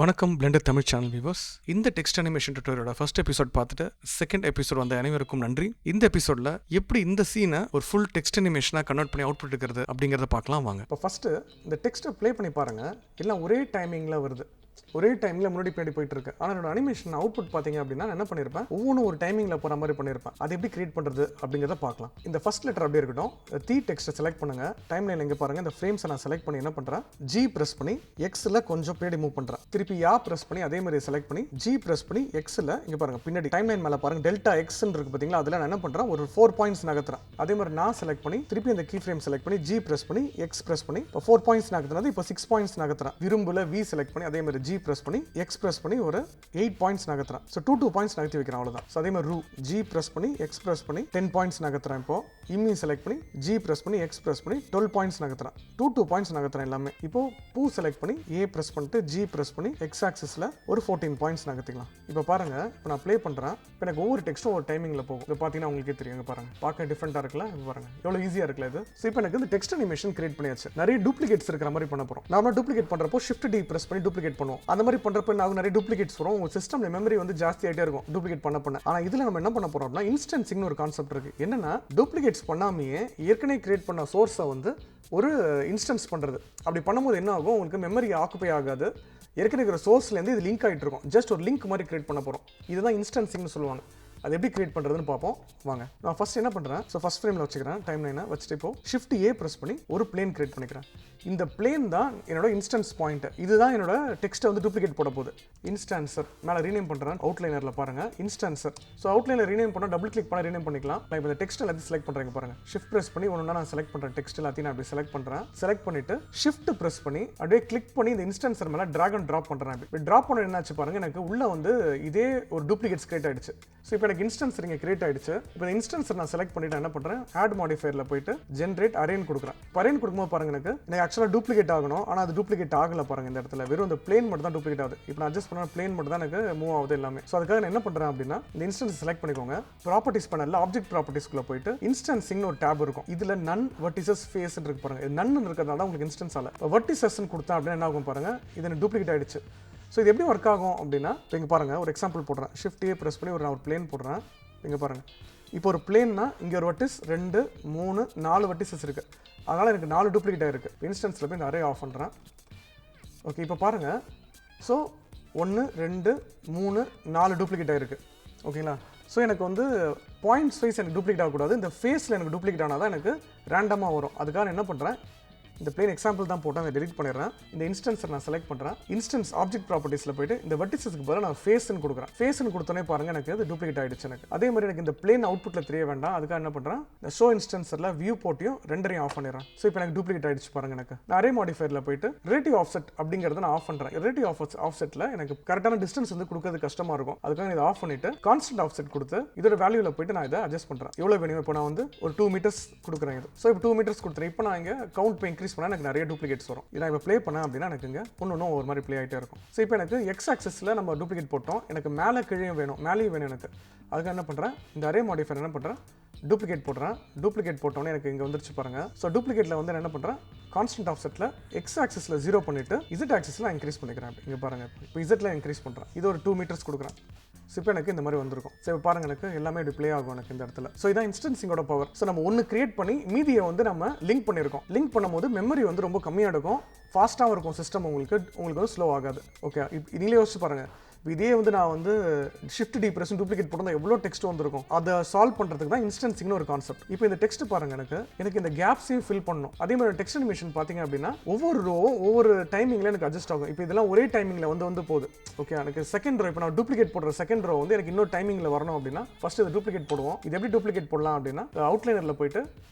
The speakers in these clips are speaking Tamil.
வணக்கம் பிளெண்டட் தமிழ் சேனல் வியூவர்ஸ். இந்த டெக்ஸ்ட் அனிமேஷன் டியூட்டோரியலோட ஃபர்ஸ்ட் எபிசோட் பார்த்துட்டு செகண்ட் எபிசோட் வந்த அனைவருக்கும் நன்றி. இந்த எபிசோட்ல எப்படி இந்த சீனை ஒரு ஃபுல் டெக்ஸ்ட் அனிமேஷனா கன்வெர்ட் பண்ணி அவுட்புட் எடுக்கிறது அப்படிங்கறத பார்க்கலாம் வாங்க. இப்போ ஃபர்ஸ்ட் இந்த டெக்ஸ்ட்டை ப்ளே பண்ணி பாருங்க. எல்லாம் ஒரே டைமிங்ல வருது, ஒரே டைமில் முன்னாடி பின்னாடி போயிட்டு இருக்கு. ஆனால் என்னோட அனிமேஷன் அவுட்புட் பார்த்தீங்க அப்படின்னா என்ன பண்ணியிருப்பேன், ஒவ்வொன்றும் ஒரு டைமிங்கில் போகிற மாதிரி பண்ணியிருப்பேன். அது எப்படி கிரியேட் பண்ணுறது அப்படிங்கிறத பார்க்கலாம். இந்த ஃபர்ஸ்ட் லெட்டர் அப்படியே இருக்கட்டும். தி டெக்ஸ்ட்டை செலக்ட் பண்ணுங்க. டைம் லைன் எங்கே பாருங்க, இந்த ஃப்ரேம்ஸை நான் செலக்ட் பண்ணி என்ன பண்ணுறேன், ஜி ப்ரெஸ் பண்ணி எக்ஸில் கொஞ்சம் பின்னாடி மூவ் பண்ணுறேன். திருப்பி யா ப்ரெஸ் பண்ணி அதே மாதிரி செலக்ட் பண்ணி ஜி ப்ரெஸ் பண்ணி எக்ஸில் இங்கே பாருங்க பின்னாடி டைம் லைன் மேலே பாருங்க டெல்டா எக்ஸ்ன்னு இருக்கு பார்த்தீங்களா, அதில் நான் என்ன பண்ணுறேன் ஒரு 4 பாயிண்ட்ஸ் நகர்த்துறேன். அதே மாதிரி நான் செலக்ட் பண்ணி திருப்பி அந்த கீ ஃப்ரேம் செலக்ட் பண்ணி ஜி ப்ரெஸ் பண்ணி எக்ஸ் ப்ரெஸ் பண்ணி இப்போ 4 பாயிண்ட்ஸ் நகர்த்துனது இப்போ 6 பாயிண்ட்ஸ் நகர்த்துறேன். விரும்புல வி செலக்ட் பண்ணி அதே மாதிரி ஜி ப்ரெஸ் பண்ணி எக்ஸ் ப்ரெஸ் பண்ணி ஒரு 8 பாயிண்ட்ஸ் நகர்த்துறேன். ஸோ 2 பாயிண்ட்ஸ் நகர்த்தி வைக்கிறேன், அவ்வளோதான். ஸோ அதே மாதிரி ரூ ஜி ப்ரெஸ் பண்ணி எக்ஸ் ப்ரெஸ் பண்ணி 10 பாயிண்ட்ஸ் நகர்த்துறேன். இப்போ இம்மி செலக்ட் பண்ணி ஜி ப்ரெஸ் பண்ணி எக்ஸ் ப்ரெஸ் பண்ணி 12 பாயிண்ட்ஸ் நகர்த்துறேன். 2 பாயிண்ட்ஸ் நகர்த்துறேன் எல்லாமே. இப்போ பூ செலக்ட் பண்ணி ஏ ப்ரெஸ் பண்ணிட்டு ஜி ப்ரெஸ் பண்ணி எக்ஸ் ஆக்சிஸில் ஒரு 14 பாயிண்ட்ஸ் நகர்த்திக்கலாம். இப்போ பாருங்க, இப்போ நான் ப்ளே பண்ணுறேன். இப்போ எனக்கு ஒவ்வொரு டெக்ஸ்ட்டும் ஒரு டைமிங்கில் போகும். இது பார்த்தீங்கன்னா உங்களுக்கே தெரியும். பாருங்க, பார்க்க டிஃப்ரெண்டாக இருக்குல்ல. இப்போ பாருங்க எவ்வளோ ஈஸியாக இருக்குல்ல இது. ஸோ இப்போ எனக்கு வந்து டெக்ஸ்ட் அனிமேஷன் கிரியேட் பண்ணியாச்சு. நிறைய டூப்ளிகேட்ஸ் இருக்கிற மாதிரி பண்ண போகிறோம். நாம டூப்ளிகேட் பண்ணுறப்போ ஷிஃப்ட் டி ப்ரெஸ் பண்ணி டூப்ளிகேட் பண்ணுவோம். அந்த மாதிரி பண்ணுறப்ப நான் நிறைய டூப்ளிகேட்ஸ் வரும். உங்கள் சிஸ்டம்ல மெமரி வந்து ஜாஸ்தி ஆகிட்டே இருக்கும் டூப்ளிகேட் பண்ண. ஆனால் இதில் நம்ம என்ன பண்ண போறோம் அப்படின்னா இன்ஸ்டன்சிங்னு ஒரு கான்செப்ட் இருக்கு. என்னன்னா டூப்ளிகேட்ஸ் பண்ணாமையே ஏற்கனவே கிரியேட் பண்ண சோர்ஸை வந்து ஒரு இன்ஸ்டன்ஸ் பண்ணுறது. அப்படி பண்ணும்போது என்ன ஆகும், உங்களுக்கு மெமரி ஆக்குப்பை ஆகாது. ஏற்கனவே இருக்கிற சோர்ஸ்லேருந்து இது லிங்க் ஆகிட்டு இருக்கும். ஜஸ்ட் ஒரு லிங்க் மாதிரி கிரியேட் பண்ண போகிறோம். இதுதான் இன்ஸ்டன்சிங்னு சொல்லுவாங்க. அது எப்படி கிரியேட் பண்ணுறதுன்னு பார்ப்போம் வாங்க. நான் ஃபர்ஸ்ட் என்ன பண்ணுறேன், ஸோ ஃபர்ஸ்ட் ஃப்ரேமில் வச்சுக்கிறேன். டைம் லைனை வச்சுட்டு இப்போ ஷிஃப்ட் ஏ ப்ரெஸ் பண்ணி ஒரு பிளேன் கிரியேட் பண்ணிக்கிறேன். இந்த பிளேன் தான் என்னோட இன்ஸ்டன்ஸ் பாயிண்ட். இதுதான் என்னோட டெக்ஸ்ட்டை வந்து டூப்ளிகேட் போட போகுது. இன்ஸ்டான்சர் மேலே ரீநேம் பண்ணுறேன். அவுட்லைனரில் பாருங்க இன்ஸ்டான்சர். ஸோ அவுட்லைனர் ரீநேம் பண்ணால் டபுள் கிளிக் பண்ண ரீநேம் பண்ணிக்கலாம். நான் இப்போ இந்த டெக்ஸ்ட் எல்லாத்தையும் செலக்ட் பண்ணுறேன். பாருங்க ஷிஃப்ட் ப்ரெஸ் பண்ணி ஒன்று நான் செலக்ட் பண்ணுறேன். டெக்ஸ்ட் எல்லாத்தையும் நான் அப்படி செலக்ட் பண்ணுறேன். செலக்ட் பண்ணிட்டு ஷிஃப்ட் ப்ரெஸ் பண்ணி அப்படியே கிளிக் பண்ணி இந்த இன்ஸ்டான்சர் மேலே டிராக் அண்ட் ட்ராப் பண்ணுறேன். இப்படி ட்ராப் பண்ண என்னாச்சு பாருங்க, எனக்கு உள்ள வந்து இதே ஒரு டூப்ளிகேட்ஸ் கிரியேட் ஆயிடுச்சு. ஸோ இப்போ எனக்கு இன்ஸ்டன்சர் இங்கே கிரியேட் ஆயிடுச்சு. இப்போ இந்த இன்ஸ்டன்சர் நான் செலக்ட் பண்ணிட்டு என்ன பண்ணுறேன், ஆட் மாடிஃபையரில் போயிட்டு ஜென்ரேட் அரேன் கொடுக்குறேன். அரேன் கொடுக்கும்போது பாருங்க எனக்கு ஆக்சுவலாக டூப்ளிகேட் ஆகணும். ஆனால் அது டூப்ளிகேட் ஆகல பாருங்க. இந்த இடத்துல வெறும் இந்த பிளேன் மட்டும் தான் டூப்ளிகேட் ஆகுது. இப்போ நான் அட்ஜஸ்ட் பண்ண பிளேன் மட்டும் தான் எனக்கு மூவ் ஆகுது எல்லாமே. ஸோ அதுக்காக நான் என்ன பண்ணுறேன் அப்படின்னா இந்த இன்ஸ்டன்ஸ் செலக்ட் பண்ணிக்கோங்க. ப்ராப்பர்ட்டிஸ் பண்ணல ஆப்ஜெக்ட் ப்ராப்பர்ட்டிஸ்க்குள்ள போயிட்டு இன்ஸ்டன்சிங்னு ஒரு டேப் இருக்கும். இதில் நன் வெர்டிசஸ் ஃபேஸ் இருக்கு பாருங்க. நன் இருக்கிறதால தான் உங்களுக்கு இன்ஸ்டன்ஸ் ஆகல. வெர்டிசஸ் கொடுத்தா அப்படின்னா என்ன ஆகும் பாருங்க, இது எனக்கு டூப்ளிகேட் ஆயிடுச்சு. ஸோ இது எப்படி ஒர்க் ஆகும் அப்படின்னா இங்கே பாருங்க ஒரு எக்ஸாம்பிள் போடுறேன். ஷிஃப்ட் ஏ ப்ரெஸ் பண்ணி நான் ஒரு பிளேன் போடுறேன். இங்கே பாருங்க, இப்போ ஒரு பிளேன்னா இங்கே ஒரு வெர்டிஸ் 2 3 4 வெர்டிசஸ் இருக்கு. அதனால எனக்கு 4 டூப்ளிகேட் ஆயிருக்கு. இன்ஸ்டன்ஸில் போய் இந்த அரே ஆஃப் பண்ணுறேன். ஓகே, இப்போ பாருங்க. ஸோ 1 2 3 4 டூப்ளிகேட் ஆயிருக்கு. ஓகேங்களா? ஸோ எனக்கு வந்து பாயிண்ட்ஸ் வைஸ் எனக்கு டூப்ளிகேட் ஆகக்கூடாது. இந்த ஃபேஸில் எனக்கு டூப்ளிகேட் ஆனால் தான் எனக்கு ரேண்டமாக வரும். அதுக்காக என்ன பண்ணுறேன், இந்த பிளேன் எக்ஸாம்பிள் தான் போட்டு அதை டெலிட் பண்ணிடுறேன். இந்த இன்ஸ்டன்ஸை நான் செலக்ட் பண்ணுறேன். இன்ஸ்டன்ஸ் ஆப்ஜெக்ட் ப்ராப்பர்ட்டிஸில் போயிட்டு இந்த வெர்டிசஸ்க்கு பதிலாக நான் ஃபேஸ்ன்னு கொடுக்குறேன். ஃபேஸ்ன்னு கொடுத்தோன்னே பாருங்க எனக்கு அது டூப்ளிகேட் ஆயிடுச்சு எனக்கு. அதே மாதிரி எனக்கு இந்த பிளேன் அவுட்புட்டில் தெரிய வேண்டாம். அதுக்காக என்ன பண்ணுறேன், இந்த ஷோ இன்ஸ்டன்ஸில் வியூ போட்டியும் ரெண்டரையும் ஆஃப் பண்ணிடுறேன். ஸோ இப்போ எனக்கு டூப்ளிகேட் ஆயிடுச்சு பாருங்க எனக்கு. நான் அரே மாடிஃபையரில் போயிட்டு ரிலேட்டிவ் ஆஃப்செட் அப்படிங்கிறத நான் ஆஃப் பண்ணுறேன். ரிலேட்டிவ் ஆஃப்செட்டில் எனக்கு கரெக்டான டிஸ்டன்ஸ் வந்து கொடுக்கறது கஷ்டமாக இருக்கும். அதுக்காக இதை ஆஃப் பண்ணிட்டு கான்ஸ்டன்ட் ஆஃப்செட் கொடுத்து இதோட வேல்யூவில் போயிட்டு நான் இதை அட்ஜஸ்ட் பண்ணுறேன். எவ்வளோ வேணும், இப்போ நான் வந்து ஒரு 2 மீட்டர்ஸ் கொடுக்குறேன். இது ஸோ இப்போ 2 மீட்டர்ஸ் கொடுத்துறேன். இப்போ நான் இங்கே கவுண்ட் இப்போ இன்க்ரீஸ் பண்ணால் எனக்கு நிறைய டூப்ளிகேட்ஸ் வரும். இதை நான் இப்போ ப்ளே பண்ணேன் அப்படின்னா எனக்கு இங்கே ஒன்று ஒரு மாதிரி ப்ளே ஆகிட்டே இருக்கும். ஸோ இப்போ எனக்கு எக்ஸ் ஆக்சிஸில் நம்ம டூப்ளிகேட் போட்டோம். எனக்கு மேலே கீழே வேணும், மேலேயும் வேணும் எனக்கு. அதுக்கு என்ன பண்ணுறேன், இந்த அரே மாடிஃபையர் என்ன பண்ணுறேன், டூப்ளிகேட் போடுறேன். டூப்ளிகேட் போட்டோன்னே எனக்கு இங்கே வந்துருச்சு பாருங்க. ஸோ டூப்ளிகேட்டில் வந்து என்ன பண்ணுறேன், கான்ஸ்டன்ட் ஆஃப்செட்டில் எக்ஸ் ஆக்சிஸில் 0 பண்ணிட்டு இசட் ஆக்சிஸில் இன்க்ரீஸ் பண்ணிக்கிறேன். இங்கே பாருங்க, இப்போ இசட்டில் இன்க்ரீஸ் பண்ணுறேன். இது ஒரு 2 மீட்டர்ஸ் கொடுக்குறேன். ஸோ இப்போ எனக்கு இந்த மாதிரி வந்திருக்கும். ஸோ இப்போ பாருங்க எனக்கு எல்லாமே இப்படி ப்ளே ஆகும் எனக்கு இந்த இடத்துல. ஸோ இதான் இன்ஸ்டன்சிங்கோட பவர். ஸோ நம்ம ஒன்று கிரியேட் பண்ணி மீதியை வந்து நம்ம லிங்க் பண்ணியிருக்கோம். லிங்க் பண்ணும்போது மெமரி வந்து ரொம்ப கம்மியாக எடுக்கும், ஃபாஸ்ட்டாகவும் இருக்கும் சிஸ்டம். உங்களுக்கு வந்து ஸ்லோ ஆகாது. ஓகே, நீங்களே யோசிச்சு பாருங்க. இதே வந்து நான் வந்து ஷிஃப்ட் டி ப்ரெஸ் டூப்ளிகேட் போட்டு எவ்வளோ டெக்ஸ்ட் வந்திருக்கும். அதை சால்வ் பண்ணுறதுக்கு தான் இன்ஸ்டன்சிங்னு ஒரு கான்செப்ட். இப்போ இந்த டெக்ஸ்ட் பாருங்க, எனக்கு இந்த கேப்ஸையும் ஃபில் பண்ணணும். அதே மாதிரி டெக்ஸ்ட் அனிமேஷன் பார்த்தீங்க அப்படின்னா ஒவ்வொரு ரோவும் ஒவ்வொரு டைமிங்கில் எனக்கு அட்ஜஸ்ட் ஆகும். இப்போ இதெல்லாம் ஒரே டைமிங்கில் வந்து போகுது. ஓகே, எனக்கு செகண்ட் ரோ இப்போ நான் டூப்ளிகேட் போடுற செகண்ட் ரோ வந்து எனக்கு இன்னொரு டைமிங்கில் வரணும் அப்படின்னா ஃபர்ஸ்ட் இதை டூப்ளிகேட் போடுவோம். இது எப்படி டூப்ளிகேட் போடலாம் அப்படின்னா அவுட்லைனரில் போயிட்டு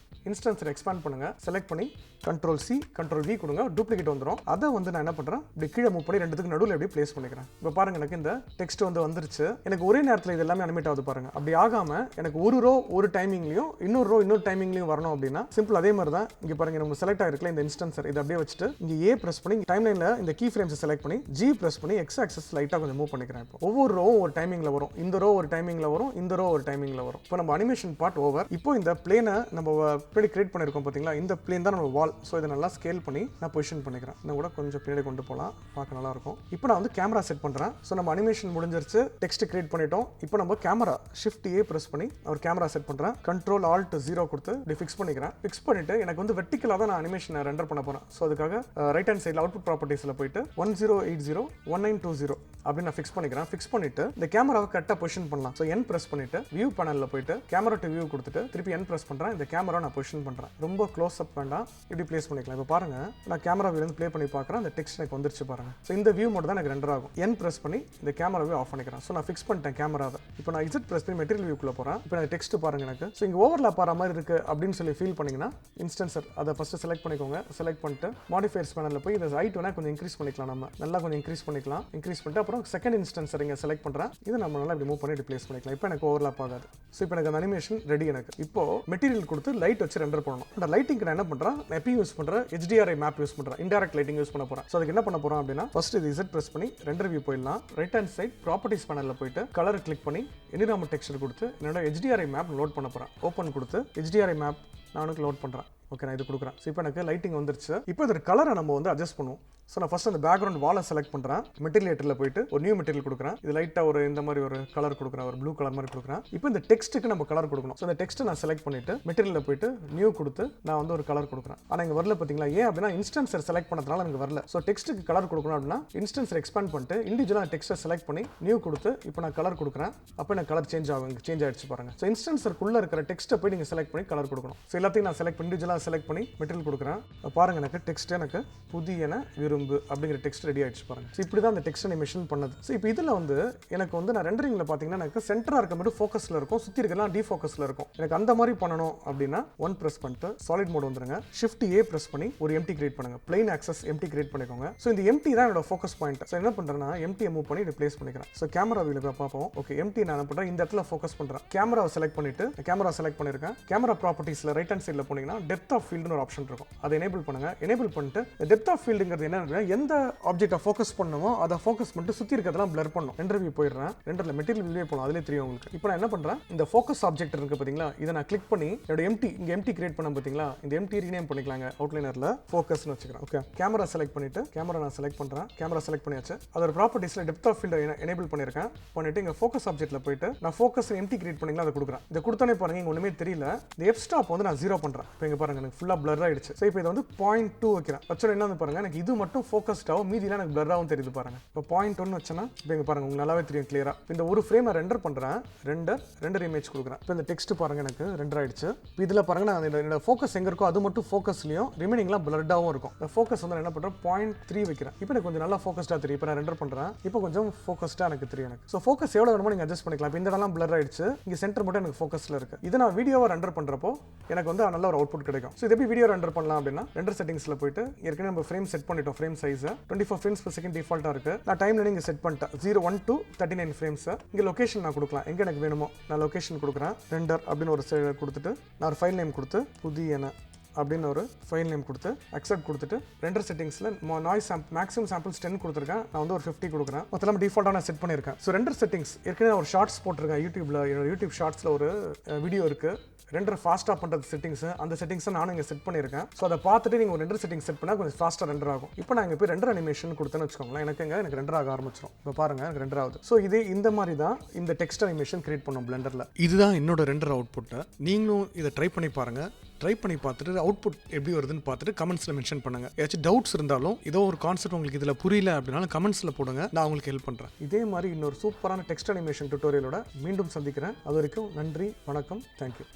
இன்ஸ்டன்ஸை எக்ஸ்பேண்ட் பண்ணுங்க. செலக்ட் பண்ணி கண்ட்ரோல் சி கண்ட்ரோல் வி கொடுங்க, டூப்ளிகேட் வந்துடும். அதை வந்து நான் என்ன பண்ணுறேன், இப்படி கீழே மூவ் பண்ணி ரெண்டுத்துக்கு நடுவில் எப்படி பிளேஸ் பண்ணிக்கிறேன். இப்போ பாருங்க எனக்கு இந்த டெக்ஸ்ட் வந்து வந்துருச்சு. எனக்கு ஒரே நேரத்தில் இது எல்லாமே அனிமேட் ஆகுது பாருங்க. அப்படி ஆகாம எனக்கு ஒரு ரோ ஒரு டைமிங்லையும் இன்னொரு ரோ இன்னொரு டைமிங்லையும் வரணும் அப்படின்னா சிம்பிள் அதே மாதிரி தான். இங்கே பாருங்க நம்ம செலக்ட் ஆகிருக்கல இந்த இன்ஸ்டன்சர், இதை அப்படியே வச்சுட்டு இங்கே ஏ ப்ரெஸ் பண்ணி டைம் லைனில் இந்த கீ ஃப்ரேம்ஸை செலக்ட் பண்ணி ஜி ப்ரெஸ் பண்ணி எக்ஸ் ஆக்சஸ் லைட்டாக கொஞ்சம் மூவ் பண்ணிக்கிறேன். இப்போ ஒவ்வொரு ரோவும் ஒரு டைமிங்கில் வரும். இந்த ரோ ஒரு டைமிங்கில் வரும், இந்த ரோ ஒரு டைமிங்கில் வரும். இப்போ நம்ம அனிமேஷன் பார்ட் ஓவர். இப்போ இந்த பிளேனை நம்ம கிரியேட் பண்ணியிருக்கோம் பார்த்தீங்களா, இந்த பிளேன் தான் நம்ம வால். ஸோ இதை நல்லா ஸ்கேல் பண்ணி நான் பொசிஷன் பண்ணிக்கிறேன். இன்னும் கூட கொஞ்சம் பின்னாடி கொண்டு போகலாம், பார்க்க நல்லா இருக்கும். இப்போ நான் வந்து கேமரா செட் பண்ணுறேன். ஸோ நம்ம அனிமேஷன் முடிஞ்சிருச்சு, டெக்ஸ்ட் கிரியேட் பண்ணிட்டோம். இப்போ நம்ம கேமரா ஷிஃப்ட் ஏ ப்ரெஸ் பண்ணி ஒரு கேமரா செட் பண்ணுறேன். கண்ட்ரோல் ஆல்ட் 0 கொடுத்து இப்படி ஃபிக்ஸ் பண்ணிக்கிறேன். ஃபிக்ஸ் பண்ணிட்டு எனக்கு வந்து வெர்டிகலாக தான் நான் அனிமேஷன் ரெண்டர் பண்ண போகிறேன். ஸோ அதுக்காக ரைட் ஹேண்ட் சைடில் அவுட்புட் ப்ராப்பர்ட்டிஸில் போயிட்டு 10801920 அப்படின்னு நான் ஃபிக்ஸ் பண்ணிக்கிறேன். ஃபிக்ஸ் பண்ணிட்டு இந்த கேமராவை கரெக்டாக பொசிஷன் பண்ணலாம். ஸோ என் ப்ரெஸ் பண்ணிட்டு வியூ பேனலில் போயிட்டு கேமரா டு வியூ கொடுத்துட்டு திருப்பி என் ப்ரெஸ் பண்ணுறேன். இந்த கேமரா நான் பொசிஷன் பண்ணுறேன். ரொம்ப க்ளோஸ் அப் வேண்டாம், இப்படி பிளேஸ் பண்ணிக்கலாம். இப்போ பாருங்க, நான் கேமரா வியூலேருந்து ப்ளே பண்ணி பார்க்குறேன். அந்த டெக்ஸ்ட் எனக்கு வந்துருச்சு பாருங்க. ஸோ இந்த வியூ மட்டும் தான் எனக்கு ரெண்டர் ஆகும். என் ப்ரெஸ் பண்ணி இந்த கேமராவை ஆஃப் பண்ணிக்கிறேன். ஸோ நான் ஃபிக்ஸ் பண்ணிட்டேன் கேமராவை. இப்போ நான் இசட் ப்ரெஸ் பண்ணி மெட்டீரியல் வியூக்குள்ள போகிறேன். இப்போ அந்த டெக்ஸ்ட் பாருங்க எனக்கு. ஸோ இங்கே ஓவர்லாப் ஆகிற மாதிரி இருக்கு அப்படின்னு சொல்லி ஃபீல் பண்ணீங்கன்னா இன்ஸ்டன்சர் அதை ஃபர்ஸ்ட் செலக்ட் பண்ணிக்கோங்க. செலக்ட் பண்ணிட்டு மாடிஃபயர்ஸ் பேனலில் போய் இந்த ஹைட் வேணா கொஞ்சம் இன்க்ரீஸ் பண்ணிக்கலாம். நம்ம நல்லா கொஞ்சம் இன்க்ரீஸ் பண்ணிக்கலாம். இன்க்ரீஸ் பண்ணிட்டு அப்புறம் செகண்ட் இன்ஸ்டன்சர் இங்கே செலக்ட் பண்ணுறேன். இதை நம்ம நல்லா இப்படி மூவ் பண்ணி ரிப்ளேஸ் பண்ணிக்கலாம். இப்போ எனக்கு ஓவர்லாப் ஆகாது. ஸோ இப்போ எனக்கு அந்த அனிமேஷன் ரெடி. எனக்கு இப்போ மெட்டீரியல் கொடுத்து லைட் வச்சு ரெண்டர் பண்ணணும். அந்த லைட்டிங்க்கு நான் என்ன பண்ணுறேன், நான் எப்பயும் யூஸ் பண்ணுறேன் HDRI மேப் யூஸ் பண்ணுறேன். இன்டைரக்ட் லைட்டிங் யூஸ் பண்ண போகிறேன். ஸோ அதுக்கு என்ன பண்ண போகிறோம் அப்படின்னா ஃபர்ஸ்ட் இது இசட் ப்ரெஸ் பண்ணி ரெண்டர் வியூ போயிடலாம். ரைட் ஹேண்ட் சைட் ப்ராப்பர்ட்டிஸ் பேனலில் போயிட்டு கலர் கிளிக் பண்ணி என்விரான்மென்ட் டெக்ஸ்சர் கொடுத்து என்னோட HDRI மேப் லோட் பண்ண போகிறேன். ஓப்பன் கொடுத்து HDRI மேப் நான் லோட் பண்ணுறேன். ஓகே, நான் இது கொடுக்குறேன். ஸோ இப்போ எனக்கு லைட்டிங் வந்துருச்சு. இப்போ இதோட கலரை நம்ம வந்து அட்ஜஸ்ட் பண்ணுவோம். ஸோ நான் ஃபர்ஸ்ட் அந்த பேக்ரவுண்ட் வாலை செலக்ட் பண்ணுறேன். மெட்டீரியல் போயிட்டு ஒரு நியூ மெட்டீரியல் கொடுக்குறேன். இது லைட்டாக ஒரு இந்த மாதிரி ஒரு கலர் கொடுக்குறேன், ஒரு ப்ளூ கலர் மாதிரி கொடுக்குறேன். இப்போ இந்த டெக்ஸ்ட்டுக்கு நம்ம கலர் கொடுக்கணும். ஸோ இந்த டெக்ஸ்ட்டை நான் செலக்ட் பண்ணிட்டு மெட்டீரியலில் போயிட்டு நியூ கொடுத்து நான் வந்து ஒரு கலர் கொடுக்குறேன். ஆனால் இங்கே வரல பார்த்தீங்களா? ஏன் அப்படின்னா இன்ஸ்டன்சர் செலக்ட் பண்ணதுனால எனக்கு வரல. ஸோ டெக்ஸ்ட்டுக்கு கலர் கொடுக்கணும் அப்படின்னா இன்ஸ்டன்சர் எக்ஸ்பேண்ட் பண்ணிட்டு இண்டிவிஜுவலாக டெக்ஸ்ட்டை செலக்ட் பண்ணி நியூ கொடுத்து இப்போ நான் கலர் கொடுக்குறேன். அப்போ எனக்கு கலர் சேஞ்ச் ஆகிடுச்சு பாருங்க. ஸோ இன்ஸ்டன்சருக்குள்ளே இருக்கிற டெக்ஸ்ட்டை போய் நீங்கள் செலக்ட் பண்ணி கலர் கொடுக்கணும். ஸோ எல்லாத்தையும் நான் செலக்ட் பண்ணி இண்டிவிஜுவலாக செலக்ட் பண்ணி மெட்டீரியல் கொடுக்குறேன். பாருங்க, எனக்கு டெக்ஸ்ட் எனக்கு புதியன விரும்பு அப்படிங்கிற டெக்ஸ்ட் ரெடி ஆயிடுச்சு பாருங்க. ஸோ இப்படி தான் அந்த டெக்ஸ்ட் அனிமேஷன் பண்ணது. ஸோ இப்போ இதில் வந்து எனக்கு வந்து நான் ரெண்டரிங்ல பார்த்தீங்கன்னா எனக்கு சென்டராக இருக்க மட்டும் ஃபோக்கஸில் இருக்கும், சுற்றி இருக்கலாம் டிஃபோக்கஸில் இருக்கும். எனக்கு அந்த மாதிரி பண்ணணும் அப்படின்னா ஒன் ப்ரெஸ் பண்ணிட்டு சாலிட் மோட் வந்துருங்க. ஷிஃப்ட் ஏ ப்ரெஸ் பண்ணி ஒரு எம்டி கிரியேட் பண்ணுங்க. பிளைன் ஆக்சஸ் எம்டி கிரியேட் பண்ணிக்கோங்க. ஸோ இந்த எம்டி தான் என்னோட ஃபோக்கஸ் பாயிண்ட். ஸோ என்ன பண்ணுறேன்னா எம்டியை மூவ் பண்ணி ரிப்ளேஸ் பண்ணிக்கிறேன். ஸோ கேமரா வியூல பார்ப்போம். ஓகே, எம்டி நான் என்ன பண்ணுறேன், இந்த இடத்துல ஃபோக்கஸ் பண்ணுறேன். கேமராவை செலக்ட் பண்ணிட்டு கேமரா செலக்ட் பண்ணியிருக்கேன். கேமரா ப்ராப்பர்ட்டிஸில் ரைட் ஹேண்ட் சைடில் போனீங்கன்னா டெப்த் ஆஃப் ஃபீல்டுன்னு ஒரு ஆப்ஷன் இருக்கும். அதை எனேபிள் பண்ணுங்க. எனேபிள் பண்ணிட்டு டெப்த் ஆஃப் ஃபீல்டுங்கிறது என்ன, எந்த ஆப்ஜெக்ட்டை ஃபோக்கஸ் பண்ணணுமோ அதை ஃபோக்கஸ் பண்ணிட்டு சுற்றி இருக்கிறதெல்லாம் பிளர் பண்ணணும். ரெண்டர் வியூ போயிடுறேன். ரெண்டரில் மெட்டீரியல் வியூவே போகணும், அதிலே தெரியும் உங்களுக்கு. இப்போ நான் என்ன பண்ணுறேன், இந்த ஃபோக்கஸ் ஆப்ஜெக்ட் இருக்கு பார்த்தீங்களா, இதை நான் கிளிக் பண்ணி என்னோட எம்டி இங்கே எம்டி கிரியேட் பண்ண பார்த்தீங்களா, இந்த எம்டி ரீநேம் பண்ணிக்கலாங்க. அவுட்லைனரில் ஃபோக்கஸ்னு வச்சுக்கிறேன். ஓகே, கேமரா செலக்ட் பண்ணிட்டு கேமரா நான் செலக்ட் பண்ணுறேன். கேமரா செலக்ட் பண்ணியாச்சு. அதோட ப்ராப்பர்ட்டிஸில் டெப்த் ஆஃப் ஃபீல்டை எனேபிள் பண்ணியிருக்கேன். பண்ணிட்டு இங்கே ஃபோக்கஸ் ஆப்ஜெக்ட்டில் போயிட்டு நான் ஃபோக்கஸ் எம்டி கிரியேட் பண்ணிங்களா அதை கொடுக்குறேன். இதை கொடுத்தோன்னே பாருங்க, இங்கே ஒன்றுமே தெரியல. இந்த எஃப் ஸ்டாப் வந்து நான் 0 பண்ணுறேன். இப்போ இங்கே பாருங்க, எனக்கு ஃபுல்லாக பிளர் ஆயிடுச்சு. ஸோ இப்போ இதை வந்து 0.2 வைக்கிறேன். வச்சோட என்ன வந்து பாருங்க, எனக்கு இது மட்டும் ஃபோக்கஸ்டாகவும் மீதிலாம் எனக்கு பிளராகவும் தெரியுது பாருங்க. இப்போ 0.1 வச்சேன்னா இப்போ இங்கே பாருங்க, உங்களுக்கு நல்லாவே தெரியும் கிளியரா. இந்த ஒரு ஃப்ரேம் ரெண்டர் பண்ணுறேன். ரெண்டர் இமேஜ் கொடுக்குறேன். இப்போ இந்த டெக்ஸ்ட் பாருங்க, எனக்கு ரெண்டர் ஆயிடுச்சு. இதில் பாருங்க, நான் என்னோட ஃபோக்கஸ் எங்கே இருக்கோ அது மட்டும் ஃபோக்கஸ்லையும் ரிமைனிங்லாம் பிளர்டாகவும் இருக்கும். இந்த ஃபோக்கஸ் வந்து என்ன பண்ணுறேன், 0.3 வைக்கிறேன். இப்போ எனக்கு கொஞ்சம் நல்லா ஃபோக்கஸ்டாக தெரியும். இப்போ நான் ரெண்டர் பண்ணுறேன். இப்போ கொஞ்சம் ஃபோக்கஸ்டாக எனக்கு தெரியும். எனக்கு ஸோ ஃபோக்கஸ் எவ்வளோ வேணுமோ நீங்கள் அட்ஜஸ்ட் பண்ணிக்கலாம். இப்போ இந்த இடம்லாம் பிளர் ஆயிடுச்சு. இங்கே சென்டர் மட்டும் எனக்கு ஃபோக்கஸில் இருக்கு. இதை நான் வீடியோவை ரெண்டர் பண்ணுறப்போ எனக்கு வந்து நல்ல ஒரு அவுட்புட் கிடைக்கும். ஸோ இது எப்படி வீடியோ ரெண்டர் பண்ணலாம் அப்படின்னா ரெண்டர் செட்டிங்ஸில் போயிட்டு ஏற்கனவே நம்ம ஃப்ரேம் செட் பண்ணிட்டோம். Frame size 24 frames per second டிஃபால்ட்டாக இருக்கு. நான் டைம் லைனிங் செட் பண்ணிட்டேன். 01 to 39 ஃப்ரேம்ஸ். இங்கே லொகேஷன் நான் கொடுக்கலாம். எங்கே எனக்கு வேணுமோ நான் லொகேஷன் கொடுக்குறேன். ரெண்டர் அப்படின்னு ஒரு கொடுத்துட்டு நான் ஒரு ஃபைல் நேம் கொடுத்து புதியன அப்படின்னு ஒரு ஃபைல் நேம் கொடுத்து அக்செப்ட் கொடுத்துட்டு ரெண்டர் செட்டிங்ஸில் நாய்ஸ் மேக்ஸிமம் சாம்பிள்ஸ் 10 கொடுத்துருக்கேன். நான் வந்து ஒரு 50 கொடுக்குறேன். மொத்தம் டிஃபால்ட்டாக நான் செட் பண்ணியிருக்கேன். ஸோ ரெண்டர் செட்டிங்ஸ் ஏற்கனவே ஒரு ஷார்ட்ஸ் போட்டிருக்கேன் யூடியூப்ல. என்னோட யூடியூப் ஷார்ட்ஸில் ஒரு வீடியோ இருக்குது. ரெண்டர் ஃபாஸ்ட்டாக பண்ணுறது செட்டிங்ஸ். அந்த செட்டிங்ஸை நானும் இங்கே செட் பண்ணியிருக்கேன். ஸோ அதை பார்த்துட்டு நீங்கள் ஒரு ரெண்டர் செட்டிங்ஸ் செட் பண்ணால் கொஞ்சம் ஃபாஸ்ட்டாக ரெண்டர் ஆகும். இப்போ நான் இங்கே போய் ரெண்டர் அனிமேஷன் கொடுத்தேன்னு வச்சுக்கோங்களேன், எனக்கு ரெண்டர் ஆக ஆரம்பிச்சிடும். இப்போ பாருங்கள், எனக்கு ரெண்டர் ஆகுது. ஸோ இது இந்த மாதிரி தான் இந்த டெக்ஸ்ட் அனிமேஷன் கிரியேட் பண்ணோம் பிளெண்டரில். இதுதான் என்னோட ரெண்டர் அவுட்புட்டை. நீங்களும் இதை ட்ரை பண்ணி பாருங்கள். ட்ரை பண்ணி பார்த்துட்டு அவுட்புட் எப்படி வருதுன்னு பார்த்துட்டு கமெண்ட்ஸில் மென்ஷன் பண்ணுங்கள். ஏதாச்சும் டவுட்ஸ் இருந்தாலும் ஏதோ ஒரு கான்செப்ட் உங்களுக்கு இதில் புரியல அப்படின்னாலும் கமெண்ட்ஸில் போடுங்க, நான் உங்களுக்கு ஹெல்ப் பண்ணுறேன். இதே மாதிரி இன்னொரு சூப்பரான டெக்ஸ்ட் அனிமேஷன் டுட்டோரியலோட மீண்டும் சந்திக்கிறேன். அது வரைக்கும் நன்றி, வணக்கம், தேங்க்யூ.